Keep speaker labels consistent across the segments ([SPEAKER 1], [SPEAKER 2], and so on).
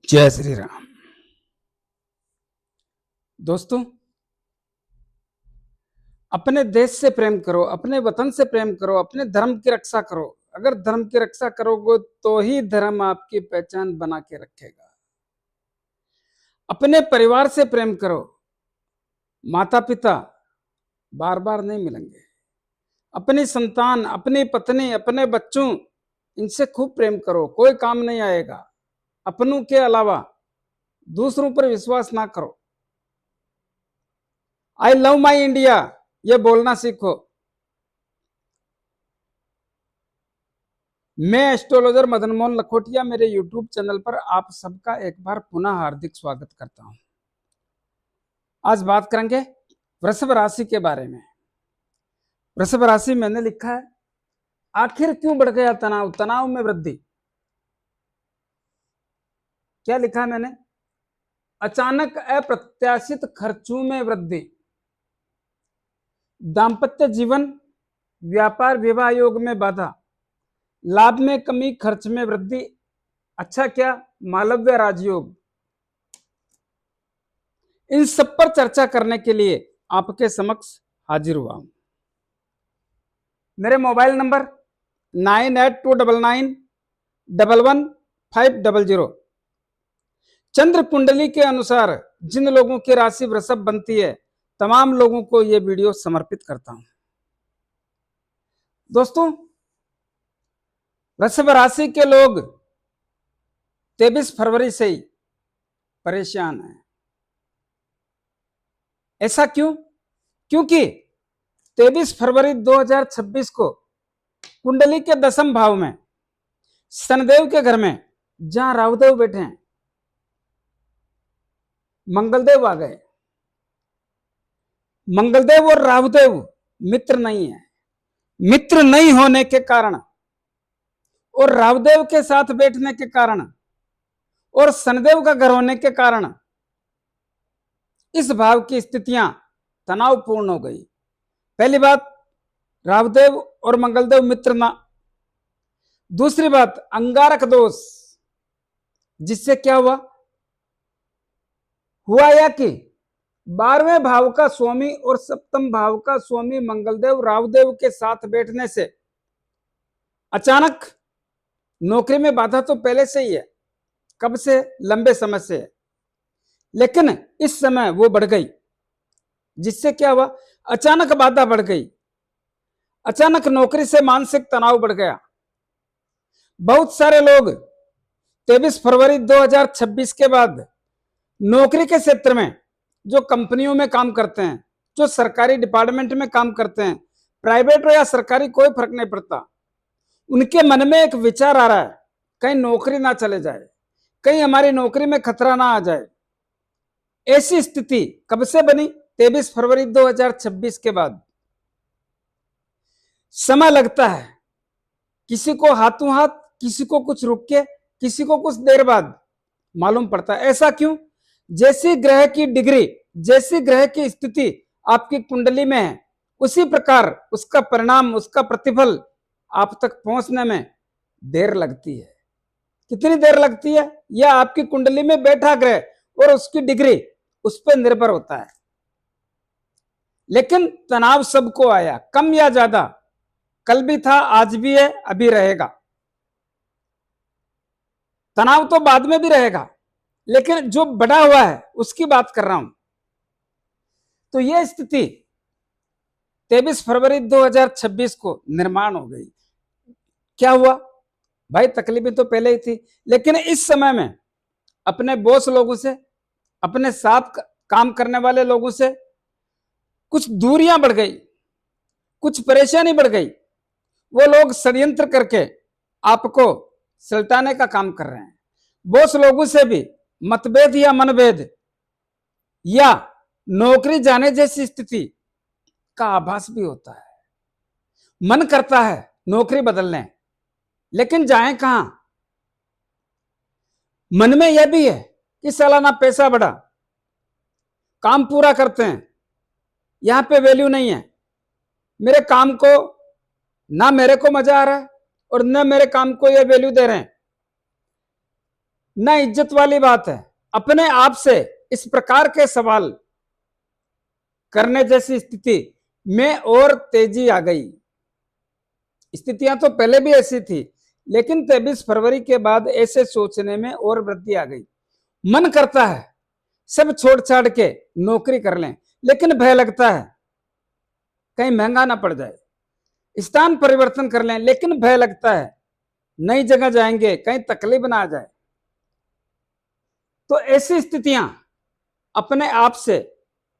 [SPEAKER 1] जय श्री राम। दोस्तों, अपने देश से प्रेम करो, अपने वतन से प्रेम करो, अपने धर्म की रक्षा करो। अगर धर्म की रक्षा करोगे तो ही धर्म आपकी पहचान बना के रखेगा। अपने परिवार से प्रेम करो। माता पिता बार बार नहीं मिलेंगे। अपनी संतान, अपनी पत्नी, अपने बच्चों, इनसे खूब प्रेम करो। कोई काम नहीं आएगा। अपनों के अलावा दूसरों पर विश्वास ना करो। आई लव माई इंडिया ये बोलना सीखो। मैं एस्ट्रोलॉजर मदन मोहन लखोटिया, मेरे यूट्यूब चैनल पर आप सबका एक बार पुनः हार्दिक स्वागत करता हूं। आज बात करेंगे वृषभ राशि के बारे में। वृषभ राशि मैंने लिखा है, आखिर क्यों बढ़ गया तनाव, तनाव में वृद्धि। क्या लिखा है मैंने? अचानक अप्रत्याशित खर्चों में वृद्धि, दाम्पत्य जीवन, व्यापार विवाह योग में बाधा, लाभ में कमी, खर्च में वृद्धि। अच्छा क्या, मालव्य राजयोग। इन सब पर चर्चा करने के लिए आपके समक्ष हाजिर हुआ हूं। मेरे मोबाइल नंबर 9829911500। चंद्र कुंडली के अनुसार जिन लोगों की राशि वृषभ बनती है, तमाम लोगों को यह वीडियो समर्पित करता हूं। दोस्तों, वृषभ राशि के लोग 23 फरवरी से ही परेशान हैं। ऐसा क्यों? क्योंकि 23 फरवरी 2026 को कुंडली के 10वें भाव में शनिदेव के घर में जहां राहुदेव बैठे हैं, मंगलदेव आ गए। मंगलदेव और राहुदेव मित्र नहीं है। मित्र नहीं होने के कारण और राहुदेव के साथ बैठने के कारण और शनिदेव का घर होने के कारण इस भाव की स्थितियां तनावपूर्ण हो गई। पहली बात, राहुदेव और मंगलदेव मित्र ना। दूसरी बात, अंगारक दोष, जिससे क्या हुआ या कि 12वें भाव का स्वामी और 7वें भाव का स्वामी मंगलदेव राहुदेव के साथ बैठने से अचानक नौकरी में बाधा तो पहले से ही है, कब से, लंबे समय से है, लेकिन इस समय वो बढ़ गई। जिससे क्या हुआ, अचानक बाधा बढ़ गई, अचानक नौकरी से मानसिक तनाव बढ़ गया। बहुत सारे लोग 23 फरवरी 2026 के बाद नौकरी के क्षेत्र में, जो कंपनियों में काम करते हैं, जो सरकारी डिपार्टमेंट में काम करते हैं, प्राइवेट हो या सरकारी कोई फर्क नहीं पड़ता, उनके मन में एक विचार आ रहा है, कहीं नौकरी ना चले जाए, कहीं हमारी नौकरी में खतरा ना आ जाए। ऐसी स्थिति कब से बनी? 23 फरवरी 2026 के बाद। समय लगता है, किसी को हाथों हाथ, किसी को कुछ रुक के, किसी को कुछ देर बाद मालूम पड़ता है। ऐसा क्यों? जैसी ग्रह की डिग्री, जैसी ग्रह की स्थिति आपकी कुंडली में है, उसी प्रकार उसका परिणाम, उसका प्रतिफल आप तक पहुंचने में देर लगती है। कितनी देर लगती है, यह आपकी कुंडली में बैठा ग्रह और उसकी डिग्री उस पर निर्भर होता है। लेकिन तनाव सबको आया, कम या ज्यादा, कल भी था, आज भी है, अभी रहेगा। तनाव तो बाद में भी रहेगा, लेकिन जो बढ़ा हुआ है उसकी बात कर रहा हूं। तो यह स्थिति 23 फरवरी 2026 को निर्माण हो गई। क्या हुआ भाई? तकलीफें तो पहले ही थी, लेकिन इस समय में अपने बॉस लोगों से, अपने साथ काम करने वाले लोगों से कुछ दूरियां बढ़ गई, कुछ परेशानी बढ़ गई। वो लोग षड्यंत्र करके आपको सलटाने का काम कर रहे हैं। बॉस लोगों से भी मतभेद या मनभेद या नौकरी जाने जैसी स्थिति का आभास भी होता है। मन करता है नौकरी बदलने, लेकिन जाएं कहां? मन में यह भी है कि सालाना पैसा बढ़ा, काम पूरा करते हैं, यहां पे वैल्यू नहीं है, मेरे काम को ना, मेरे को मजा आ रहा है और न मेरे काम को ये वैल्यू दे रहे हैं। ना इज्जत वाली बात है। अपने आप से इस प्रकार के सवाल करने जैसी स्थिति में और तेजी आ गई। स्थितियां तो पहले भी ऐसी थी, लेकिन 23 फरवरी के बाद ऐसे सोचने में और वृद्धि आ गई। मन करता है सब छोड़ छाड़ के नौकरी कर लें, लेकिन भय लगता है कहीं महंगा ना पड़ जाए। स्थान परिवर्तन कर लें, लेकिन भय लगता है नई जगह जाएंगे कहीं तकलीफ ना आ जाए। तो ऐसी स्थितियां अपने आप से,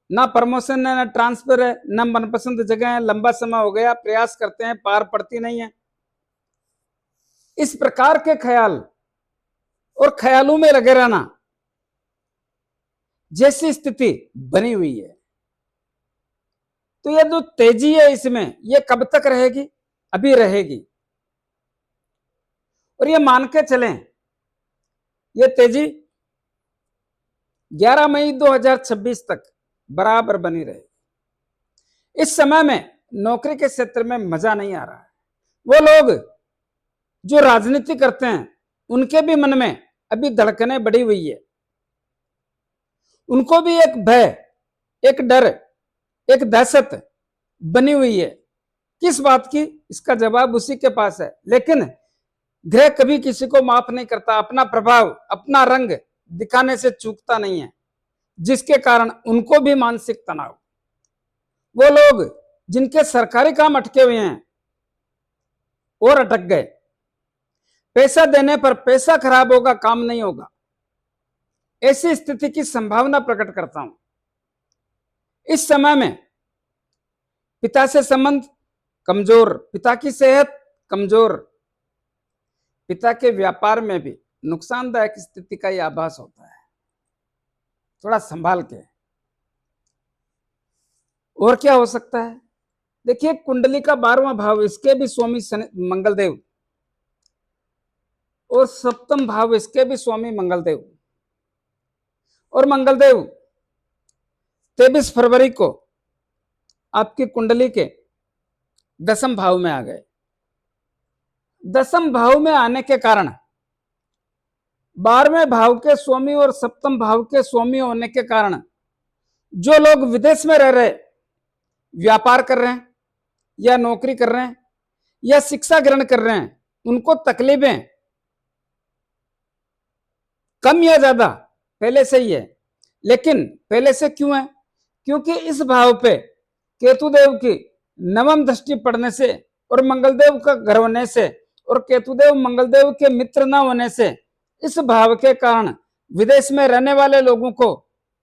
[SPEAKER 1] ना प्रमोशन है, ना ट्रांसफर है, ना मनपसंद जगह है, लंबा समय हो गया प्रयास करते हैं पार पड़ती नहीं है। इस प्रकार के ख्याल और ख्यालों में लगे रहना जैसी स्थिति बनी हुई है। तो ये जो तेजी है इसमें, ये कब तक रहेगी? अभी रहेगी। और ये मान के चलें ये तेजी 11 मई 2026 तक बराबर बनी रहेगी। इस समय में नौकरी के क्षेत्र में मजा नहीं आ रहा है। वो लोग जो राजनीति करते हैं उनके भी मन में अभी धड़कनें बढ़ी हुई है। उनको भी एक भय, एक डर, एक दहशत बनी हुई है। किस बात की? इसका जवाब उसी के पास है। लेकिन ग्रह कभी किसी को माफ नहीं करता, अपना प्रभाव, अपना रंग दिखाने से चूकता नहीं है, जिसके कारण उनको भी मानसिक तनाव। वो लोग जिनके सरकारी काम अटके हुए हैं और अटक गए, पैसा देने पर पैसा खराब होगा, काम नहीं होगा, ऐसी स्थिति की संभावना प्रकट करता हूं। इस समय में पिता से संबंध कमजोर, पिता की सेहत कमजोर, पिता के व्यापार में भी नुकसानदायक स्थिति का यह आभास होता है। थोड़ा संभाल के। और क्या हो सकता है? देखिए, कुंडली का 12वां भाव, इसके भी स्वामी मंगलदेव, और सप्तम भाव इसके भी स्वामी मंगलदेव। और मंगलदेव 23 फरवरी को आपकी कुंडली के 10वें भाव में आ गए। 10वें भाव में आने के कारण 12वें भाव के स्वामी और सप्तम भाव के स्वामी होने के कारण जो लोग विदेश में रह रहे, व्यापार कर रहे हैं, या नौकरी कर रहे हैं, या शिक्षा ग्रहण कर रहे हैं, उनको तकलीफें कम या ज्यादा पहले से ही है। लेकिन पहले से क्यों है? क्योंकि इस भाव पे केतुदेव की 9वीं दृष्टि पड़ने से और मंगलदेव का घर होने से और केतुदेव मंगलदेव के मित्र न होने से इस भाव के कारण विदेश में रहने वाले लोगों को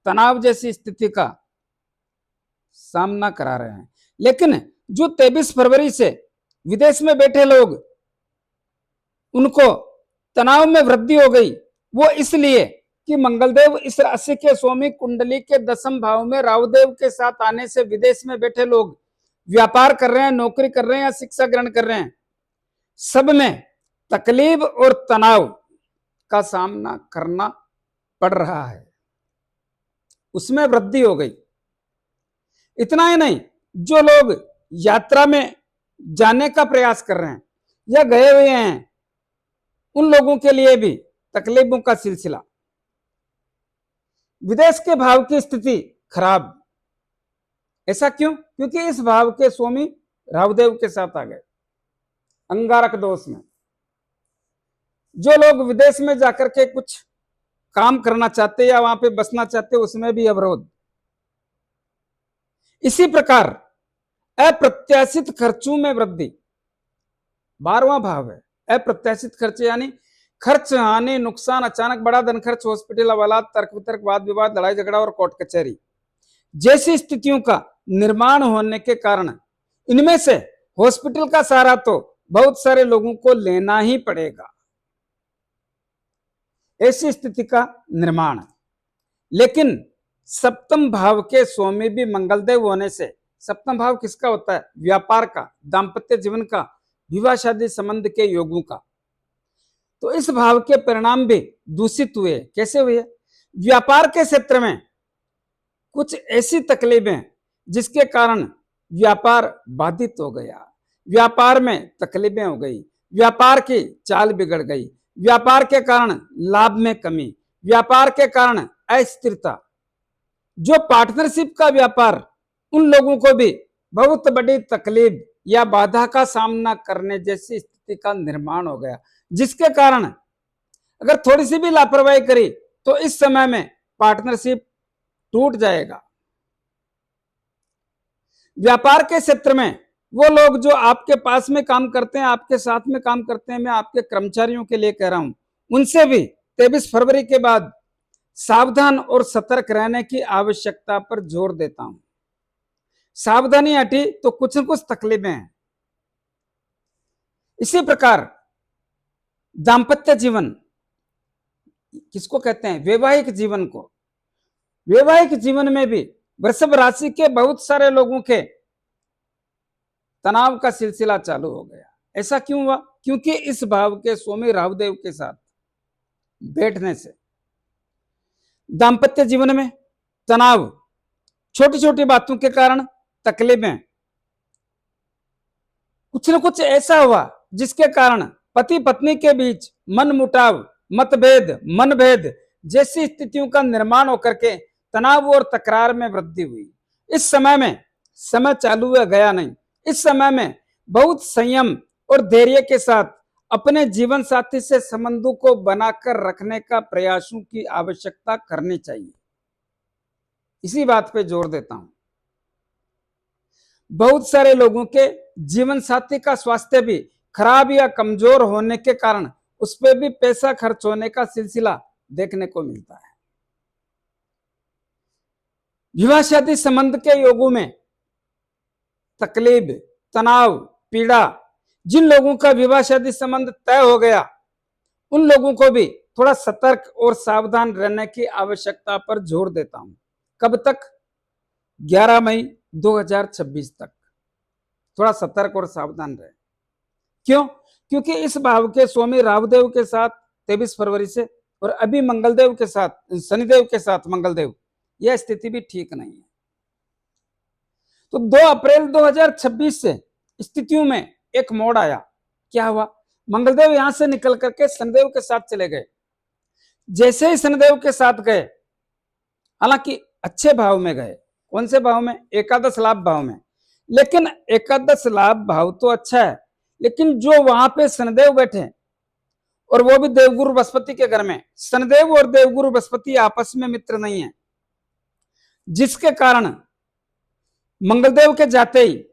[SPEAKER 1] तनाव जैसी स्थिति का सामना करा रहे हैं। लेकिन जो 23 फरवरी से विदेश में बैठे लोग, उनको तनाव में वृद्धि हो गई। वो इसलिए कि मंगलदेव इस राशि के स्वामी कुंडली के 10वें भाव में राहुदेव के साथ आने से विदेश में बैठे लोग व्यापार कर रहे हैं, नौकरी कर रहे हैं या शिक्षा ग्रहण कर रहे हैं, सब में तकलीफ और तनाव का सामना करना पड़ रहा है, उसमें वृद्धि हो गई। इतना ही नहीं, जो लोग यात्रा में जाने का प्रयास कर रहे हैं या गए हुए हैं, उन लोगों के लिए भी तकलीफों का सिलसिला। विदेश के भाव की स्थिति खराब। ऐसा क्यों? क्योंकि इस भाव के स्वामी राहुदेव के साथ आ गए अंगारक दोष में। जो लोग विदेश में जाकर के कुछ काम करना चाहते या वहां पे बसना चाहते, उसमें भी अवरोध। इसी प्रकार अप्रत्याशित खर्चों में वृद्धि, 12वां भाव है। अप्रत्याशित खर्च यानी खर्च, हानि, नुकसान, अचानक बड़ा धन खर्च, हॉस्पिटल हवालात, तर्क वितर्क, वाद विवाद, लड़ाई झगड़ा और कोर्ट कचहरी जैसी स्थितियों का निर्माण होने के कारण इनमें से हॉस्पिटल का सहारा तो बहुत सारे लोगों को लेना ही पड़ेगा, ऐसी स्थिति का निर्माण। लेकिन सप्तम भाव के स्वामी भी मंगलदेव होने से, सप्तम भाव किसका होता है? व्यापार का, दाम्पत्य जीवन का, विवाह शादी संबंध के योगों का। तो इस भाव के परिणाम भी दूषित हुए। कैसे हुए? व्यापार के क्षेत्र में कुछ ऐसी तकलीफें जिसके कारण व्यापार बाधित हो गया, व्यापार में तकलीफें हो गई, व्यापार की चाल बिगड़ गई, व्यापार के कारण लाभ में कमी, व्यापार के कारण अस्थिरता। जो पार्टनरशिप का व्यापार, उन लोगों को भी बहुत बड़ी तकलीफ या बाधा का सामना करने जैसी स्थिति का निर्माण हो गया, जिसके कारण अगर थोड़ी सी भी लापरवाही करी तो इस समय में पार्टनरशिप टूट जाएगा। व्यापार के क्षेत्र में वो लोग जो आपके पास में काम करते हैं, आपके साथ में काम करते हैं, मैं आपके कर्मचारियों के लिए कह रहा हूं, उनसे भी 23 फरवरी के बाद सावधान और सतर्क रहने की आवश्यकता पर जोर देता हूं। सावधानी हटी तो कुछ न कुछ तकलीफें हैं। इसी प्रकार दाम्पत्य जीवन किसको कहते हैं? वैवाहिक जीवन को। वैवाहिक जीवन में भी वृषभ राशि के बहुत सारे लोगों के तनाव का सिलसिला चालू हो गया। ऐसा क्यों हुआ? क्योंकि इस भाव के स्वामी राहुदेव के साथ बैठने से दाम्पत्य जीवन में तनाव, छोटी छोटी बातों के कारण तकलीफें, कुछ न कुछ ऐसा हुआ जिसके कारण पति पत्नी के बीच मनमुटाव, मतभेद, मनभेद जैसी स्थितियों का निर्माण होकर के तनाव और तकरार में वृद्धि हुई। इस समय में समय चालू है गया नहीं। इस समय में बहुत संयम और धैर्य के साथ अपने जीवन साथी से संबंधों को बनाकर रखने का प्रयासों की आवश्यकता करनी चाहिए। इसी बात पे जोर देता हूं। बहुत सारे लोगों के जीवन साथी का स्वास्थ्य भी खराब या कमजोर होने के कारण उस पर भी पैसा खर्च होने का सिलसिला देखने को मिलता है। विवाह शादी संबंध के योगों में तकलीफ, तनाव, पीड़ा, जिन लोगों का विवाह शादी संबंध तय हो गया, उन लोगों को भी थोड़ा सतर्क और सावधान रहने की आवश्यकता पर जोर देता हूं। कब तक? 11 मई 2026 तक थोड़ा सतर्क और सावधान रहे। क्यों? क्योंकि इस भाव के स्वामी राहुदेव के साथ 23 फरवरी से और अभी मंगलदेव के साथ, शनिदेव के साथ मंगलदेव, यह स्थिति भी ठीक नहीं है। तो 2 अप्रैल 2026 से स्थितियों में एक मोड़ आया। क्या हुआ? मंगलदेव यहां से निकल करके शनिदेव के साथ चले गए। जैसे ही शनिदेव के साथ गए, हालांकि अच्छे भाव में गए। कौन से भाव में? एकादश लाभ भाव में। लेकिन एकादश लाभ भाव तो अच्छा है, लेकिन जो वहां पे शनिदेव बैठे और वो भी देवगुरु बृहस्पति के घर में, शनिदेव और देवगुरु बृहस्पति आपस में मित्र नहीं है, जिसके कारण मंगलदेव के जाते ही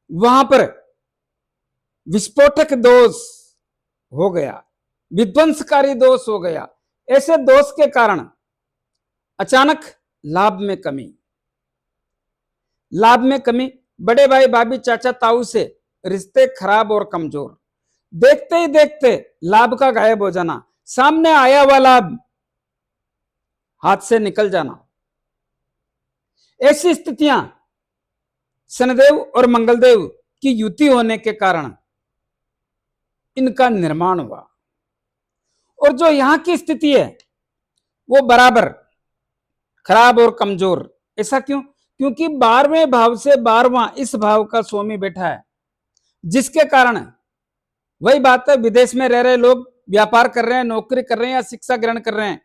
[SPEAKER 1] वहां पर विस्फोटक दोष हो गया, विध्वंसकारी दोष हो गया। ऐसे दोष के कारण अचानक लाभ में कमी, लाभ में कमी, बड़े भाई भाभी चाचा ताऊ से रिश्ते खराब और कमजोर, देखते ही देखते लाभ का गायब हो जाना, सामने आया हुआ लाभ हाथ से निकल जाना। ऐसी स्थितियां शनिदेव और मंगलदेव की युति होने के कारण इनका निर्माण हुआ। और जो यहां की स्थिति है वो बराबर खराब और कमजोर। ऐसा क्यों? क्योंकि 12वें भाव से 12वां इस भाव का स्वामी बैठा है, जिसके कारण वही बात है, विदेश में रह रहे लोग व्यापार कर रहे हैं, नौकरी कर रहे हैं या शिक्षा ग्रहण कर रहे हैं,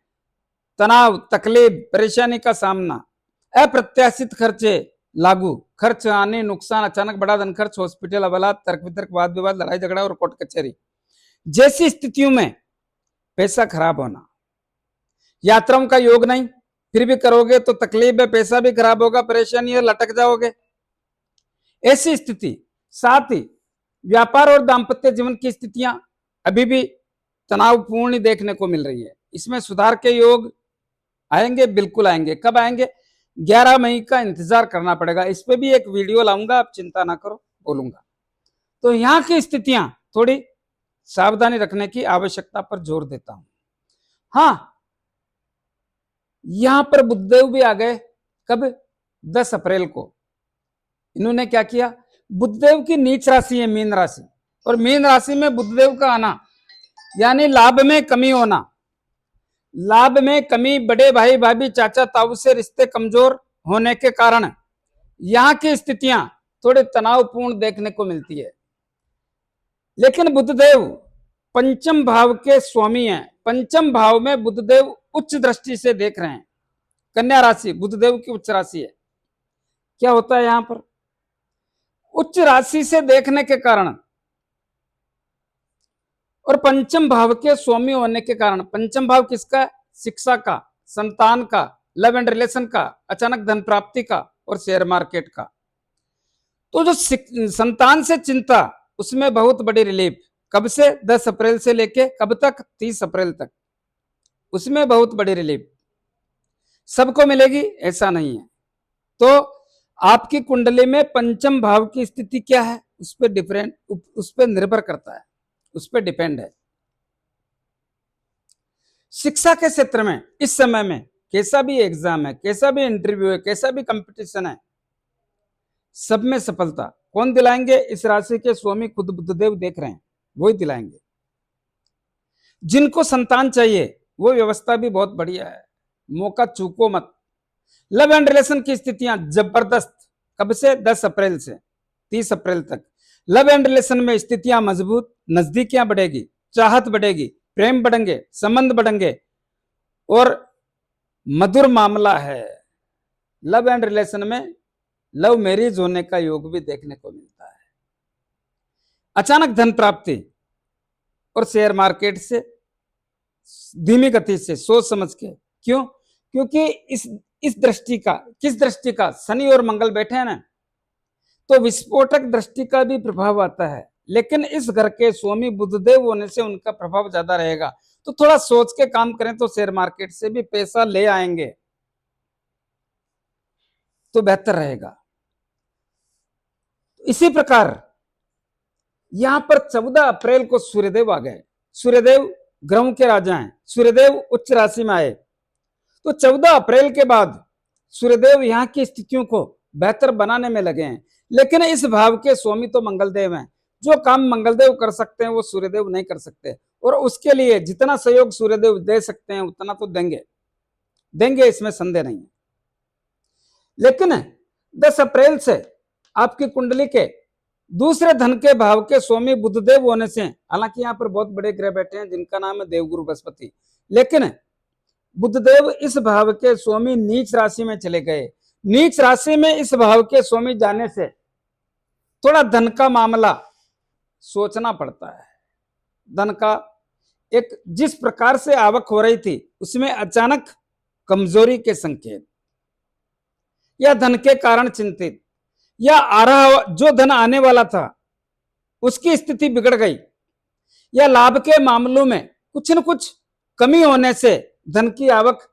[SPEAKER 1] तनाव, तकलीफ, परेशानी का सामना, अप्रत्याशित खर्चे लागू, खर्च आने, नुकसान, अचानक बड़ा धन खर्च, हॉस्पिटल, हवालात, तर्क वितर्क, वाद विवाद, लड़ाई झगड़ा और कोर्ट कचहरी जैसी स्थितियों में पैसा खराब होना। यात्राओं का योग नहीं, फिर भी करोगे तो तकलीफ है, पैसा भी खराब होगा, परेशानी है, लटक जाओगे, ऐसी स्थिति। साथ ही व्यापार और दाम्पत्य जीवन की स्थितियां अभी भी तनावपूर्ण देखने को मिल रही है। इसमें सुधार के योग आएंगे, बिल्कुल आएंगे। कब आएंगे? 11 मई का इंतजार करना पड़ेगा। इस पे भी एक वीडियो लाऊंगा, आप चिंता ना करो, बोलूंगा। तो यहाँ की स्थितियां थोड़ी सावधानी रखने की आवश्यकता पर जोर देता हूं। हाँ, यहां पर बुधदेव भी आ गए। कब? 10 अप्रैल को। इन्होंने क्या किया? बुधदेव की नीच राशि है मीन राशि, और मीन राशि में बुधदेव का आना यानी लाभ में कमी होना। लाभ में कमी, बड़े भाई भाभी चाचा ताऊ से रिश्ते कमजोर होने के कारण यहां की स्थितियां थोड़े तनावपूर्ण देखने को मिलती है। लेकिन बुधदेव पंचम भाव के स्वामी हैं। पंचम भाव में बुधदेव उच्च दृष्टि से देख रहे हैं। कन्या राशि बुधदेव की उच्च राशि है। क्या होता है यहां पर, उच्च राशि से देखने के कारण और पंचम भाव के स्वामी होने के कारण, पंचम भाव किसका, शिक्षा का, संतान का, लव एंड रिलेशन का, अचानक धन प्राप्ति का और शेयर मार्केट का। तो जो संतान से चिंता, उसमें बहुत बड़ी रिलीफ। कब से, 10 अप्रैल से लेके कब तक, 30 अप्रैल तक, उसमें बहुत बड़ी रिलीफ। सबको मिलेगी ऐसा नहीं है। तो आपकी कुंडली में पंचम भाव की स्थिति क्या है, उस पर डिफरेंट, उस पर निर्भर करता है, उस पर डिपेंड है। शिक्षा के क्षेत्र में इस समय में कैसा भी एग्जाम है, कैसा भी इंटरव्यू है, कैसा भी कंपटीशन है, सब में सफलता कौन दिलाएंगे, इस राशि के स्वामी खुद बुधदेव देख रहे हैं, वही दिलाएंगे। जिनको संतान चाहिए वो व्यवस्था भी बहुत बढ़िया है, मौका चूको मत। लव एंड रिलेशन की स्थितियां जबरदस्त। कब से, 10 अप्रैल से 30 अप्रैल तक लव एंड रिलेशन में स्थितियां मजबूत, नजदीकियां बढ़ेगी, चाहत बढ़ेगी, प्रेम बढ़ेंगे, संबंध बढ़ेंगे और मधुर मामला है। लव एंड रिलेशन में लव मैरिज होने का योग भी देखने को मिलता है। अचानक धन प्राप्ति और शेयर मार्केट से धीमी गति से, सोच समझ के। क्यों, क्योंकि इस दृष्टि का, किस दृष्टि का, शनि और मंगल बैठे हैं ना, तो विस्फोटक दृष्टि का भी प्रभाव आता है। लेकिन इस घर के स्वामी बुधदेव होने से उनका प्रभाव ज्यादा रहेगा। तो थोड़ा सोच के काम करें तो शेयर मार्केट से भी पैसा ले आएंगे तो बेहतर रहेगा। इसी प्रकार यहां पर 14 अप्रैल को सूर्यदेव आ गए। सूर्यदेव ग्रहों के राजा हैं, सूर्यदेव उच्च राशि में आए। तो 14 अप्रैल के बाद सूर्यदेव यहाँ की स्थितियों को बेहतर बनाने में लगे हैं। लेकिन इस भाव के स्वामी तो मंगलदेव हैं। जो काम मंगलदेव कर सकते हैं वो सूर्यदेव नहीं कर सकते, और उसके लिए जितना सहयोग सूर्यदेव दे सकते हैं उतना तो देंगे, देंगे, इसमें संदेह नहीं है। लेकिन 10 अप्रैल से आपकी कुंडली के दूसरे धन के भाव के स्वामी बुधदेव होने से, हालांकि यहाँ पर बहुत बड़े ग्रह बैठे हैं जिनका नाम है देवगुरु बृहस्पति, लेकिन बुधदेव इस भाव के स्वामी नीच राशि में चले गए। नीच राशि में इस भाव के स्वामी जाने से थोड़ा धन का मामला सोचना पड़ता है। धन का एक जिस प्रकार से आवक हो रही थी उसमें अचानक कमजोरी के संकेत, या धन के कारण चिंतित, या आ रहा जो धन आने वाला था उसकी स्थिति बिगड़ गई, या लाभ के मामलों में कुछ न कुछ कमी होने से धन की आवक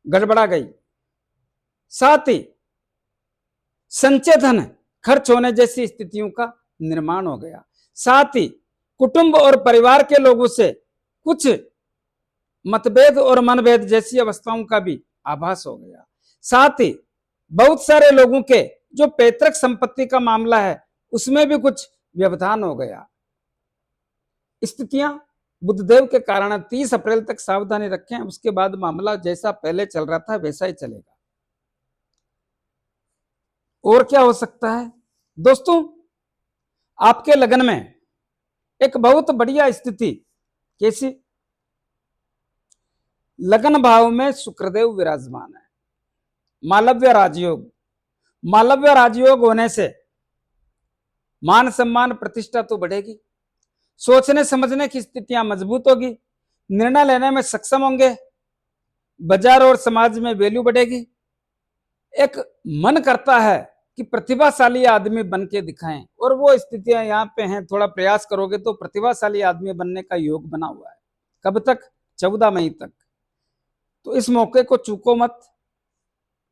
[SPEAKER 1] गड़बड़ा गई। साथ ही संचय धन खर्च होने जैसी स्थितियों का निर्माण हो गया। साथ ही कुटुंब और परिवार के लोगों से कुछ मतभेद और मनभेद जैसी अवस्थाओं का भी आभास हो गया। साथ ही बहुत सारे लोगों के जो पैतृक संपत्ति का मामला है उसमें भी कुछ व्यवधान हो गया। स्थितियां बुधदेव के कारण 30 अप्रैल तक सावधानी रखें, उसके बाद मामला जैसा पहले चल रहा था वैसा ही चलेगा। और क्या हो सकता है दोस्तों, आपके लगन में एक बहुत बढ़िया स्थिति, कैसी, लगन भाव में शुक्रदेव विराजमान है। मालव्य राजयोग, मालव्य राजयोग होने से मान सम्मान प्रतिष्ठा तो बढ़ेगी, सोचने समझने की स्थितियां मजबूत होगी, निर्णय लेने में सक्षम होंगे, बाजार और समाज में वैल्यू बढ़ेगी। एक मन करता है कि प्रतिभाशाली आदमी बन के दिखाएं, और वो स्थितियां यहाँ पे हैं। थोड़ा प्रयास करोगे तो प्रतिभाशाली आदमी बनने का योग बना हुआ है। कब तक, 14 मई तक। तो इस मौके को चूको मत,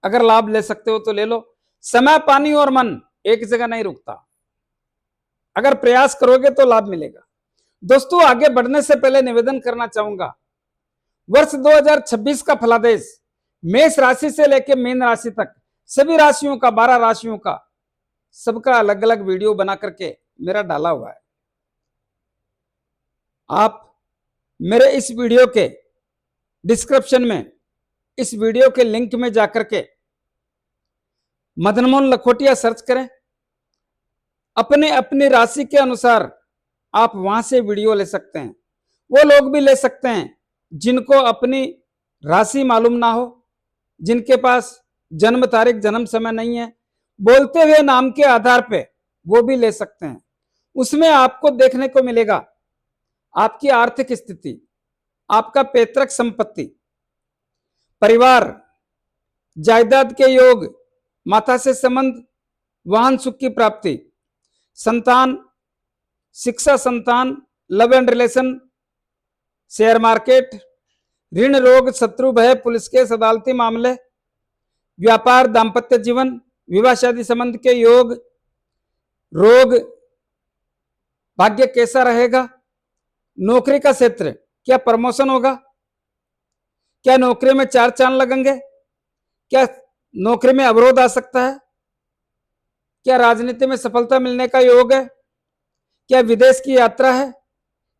[SPEAKER 1] अगर लाभ ले सकते हो तो ले लो। समय, पानी और मन एक जगह नहीं रुकता, अगर प्रयास करोगे तो लाभ मिलेगा। दोस्तों, आगे बढ़ने से पहले निवेदन करना चाहूंगा, वर्ष 2026 का फलादेश मेष राशि से लेकर मीन राशि तक सभी राशियों का, 12 राशियों का, सबका अलग अलग वीडियो बना करके मेरा डाला हुआ है। आप मेरे इस वीडियो के डिस्क्रिप्शन में इस वीडियो के लिंक में जाकर के मदन मोहन लखोटिया सर्च करें, अपने अपनी राशि के अनुसार आप वहां से वीडियो ले सकते हैं। वो लोग भी ले सकते हैं जिनको अपनी राशि मालूम ना हो, जिनके पास जन्म तारीख जन्म समय नहीं है, बोलते हुए नाम के आधार पे वो भी ले सकते हैं। उसमें आपको देखने को मिलेगा आपकी आर्थिक स्थिति, आपका पैतृक संपत्ति, परिवार, जायदाद के योग, माता से संबंध, वाहन सुख की प्राप्ति, संतान, शिक्षा संतान, love and relation, share market, ऋण रोग शत्रु भय पुलिस केस अदालती मामले, व्यापार दाम्पत्य जीवन, विवाह शादी संबंध के योग, रोग, भाग्य कैसा रहेगा, नौकरी का क्षेत्र, क्या प्रमोशन होगा, क्या नौकरी में चार चांद लगेंगे, क्या नौकरी में अवरोध आ सकता है, क्या राजनीति में सफलता मिलने का योग है, क्या विदेश की यात्रा है,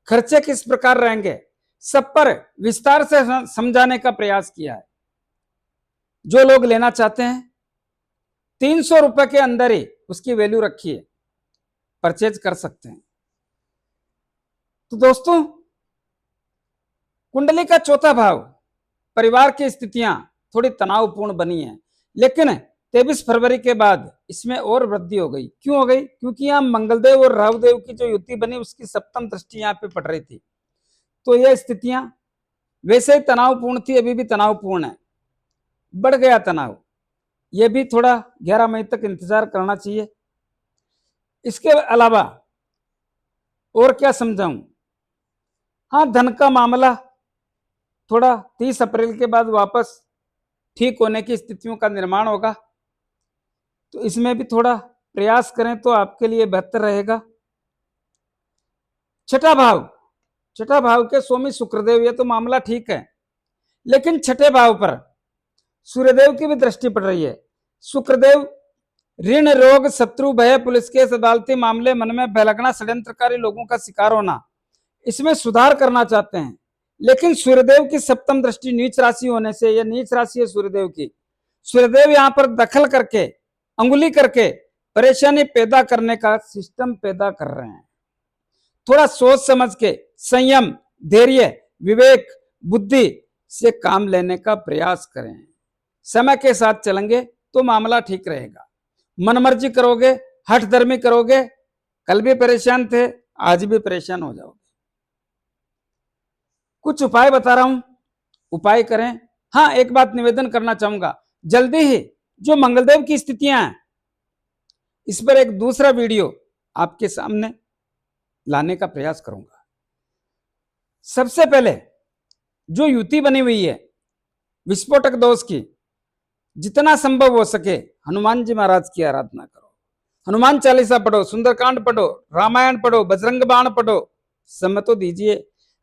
[SPEAKER 1] खर्चे किस प्रकार रहेंगे, सब पर विस्तार से समझाने का प्रयास किया है। जो लोग लेना चाहते हैं 300 रुपए के अंदर ही उसकी वैल्यू रखिए, परचेज कर सकते हैं। तो दोस्तों, कुंडली का चौथा भाव, परिवार की स्थितियां थोड़ी तनावपूर्ण बनी है, लेकिन 23 फरवरी के बाद इसमें और वृद्धि हो गई। क्यों हो गई? क्योंकि यहां मंगलदेव और राहुदेव की जो युति बनी उसकी सप्तम दृष्टि यहां पे पड़ रही थी। तो यह स्थितियां वैसे ही तनावपूर्ण थी, अभी भी तनावपूर्ण है, बढ़ गया तनाव। यह भी थोड़ा 11 मई तक इंतजार करना चाहिए। इसके अलावा और क्या समझाऊं? हाँ, धन का मामला थोड़ा 30 अप्रैल के बाद वापस ठीक होने की स्थितियों का निर्माण होगा, तो इसमें भी थोड़ा प्रयास करें तो आपके लिए बेहतर रहेगा। छठा भाव के स्वामी शुक्रदेव, ये तो मामला ठीक है, लेकिन छठे भाव पर सूर्यदेव की भी दृष्टि पड़ रही है। शुक्रदेव ऋण रोग शत्रु भय पुलिस केस अदालती मामले, मन में भयलगना षड्यंत्रकारी लोगों का शिकार होना, इसमें सुधार करना चाहते हैं। लेकिन सूर्यदेव की सप्तम दृष्टि नीच राशि होने से, यह नीच राशि है सूर्यदेव की, सूर्यदेव यहां पर दखल करके अंगुली करके परेशानी पैदा करने का सिस्टम पैदा कर रहे हैं। थोड़ा सोच समझ के संयम, धैर्य, विवेक, बुद्धि से काम लेने का प्रयास करें। समय के साथ चलेंगे तो मामला ठीक रहेगा। मनमर्जी करोगे, हठ धर्मी करोगे, कल भी परेशान थे, आज भी परेशान हो जाओगे। कुछ उपाय बता रहा हूं, उपाय करें। हाँ, एक बात निवेदन करना चाहूंगा, जल्दी ही जो मंगलदेव की स्थितियां हैं इस पर एक दूसरा वीडियो आपके सामने लाने का प्रयास करूंगा। सबसे पहले जो युति बनी हुई है विस्फोटक दोष की, जितना संभव हो सके हनुमान जी महाराज की आराधना करो, हनुमान चालीसा पढ़ो, सुंदरकांड पढ़ो, रामायण पढ़ो, बजरंग बाण पढ़ो, समय तो दीजिए।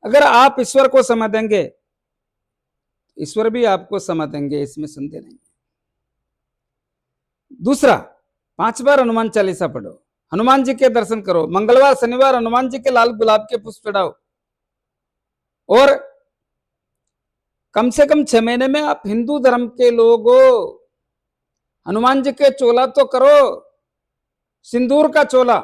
[SPEAKER 1] अगर आप ईश्वर को समय देंगे, ईश्वर भी आपको समय देंगे, इसमें संदेह नहीं। दूसरा, 5 बार हनुमान चालीसा पढ़ो, हनुमान जी के दर्शन करो, मंगलवार शनिवार हनुमान जी के लाल गुलाब के पुष्प चढ़ाओ, और कम से कम 6 महीने में आप हिंदू धर्म के लोग हो, हनुमान जी के चोला तो करो, सिंदूर का चोला।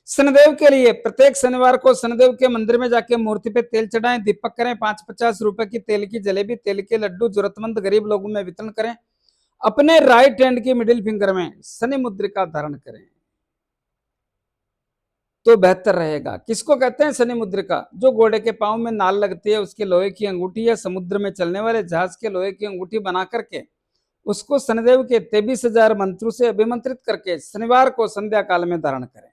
[SPEAKER 1] शनिदेव के लिए प्रत्येक शनिवार को शनिदेव के मंदिर में जाके मूर्ति पे तेल चढ़ाएं, दीपक करें, 5-50 रुपए की तेल की जलेबी, तेल के लड्डू जरूरतमंद गरीब लोगों में वितरण करें। अपने राइट हैंड की मिडिल फिंगर में शनि मुद्रिका धारण करें तो बेहतर रहेगा। किसको कहते हैं शनि मुद्रिका? जो घोड़े के पांव में नाल लगती है उसके लोहे की अंगूठी, या समुद्र में चलने वाले जहाज के लोहे की अंगूठी बना करके उसको शनिदेव के 23,000 मंत्रों से अभिमंत्रित करके शनिवार को संध्या काल में धारण करें।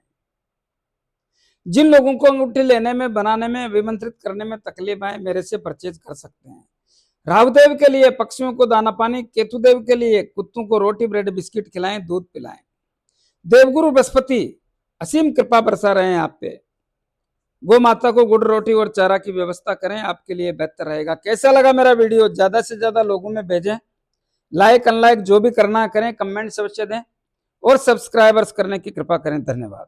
[SPEAKER 1] जिन लोगों को अंगूठी लेने में, बनाने में, अभिमंत्रित करने में तकलीफ आए, मेरे से परचेज कर सकते हैं। राहुदेव के लिए पक्षियों को दाना पानी, केतुदेव के लिए कुत्तों को रोटी ब्रेड बिस्किट खिलाएं, दूध पिलाएं। देवगुरु बृहस्पति असीम कृपा बरसा रहे हैं आप पे। गौ माता को गुड़ रोटी और चारा की व्यवस्था करें, आपके लिए बेहतर रहेगा। कैसा लगा मेरा वीडियो? ज्यादा से ज्यादा लोगों में भेजें, लाइक अनलाइक जो भी करना है करें, कमेंट अवश्य दें, और सब्सक्राइबर्स करने की कृपा करें। धन्यवाद।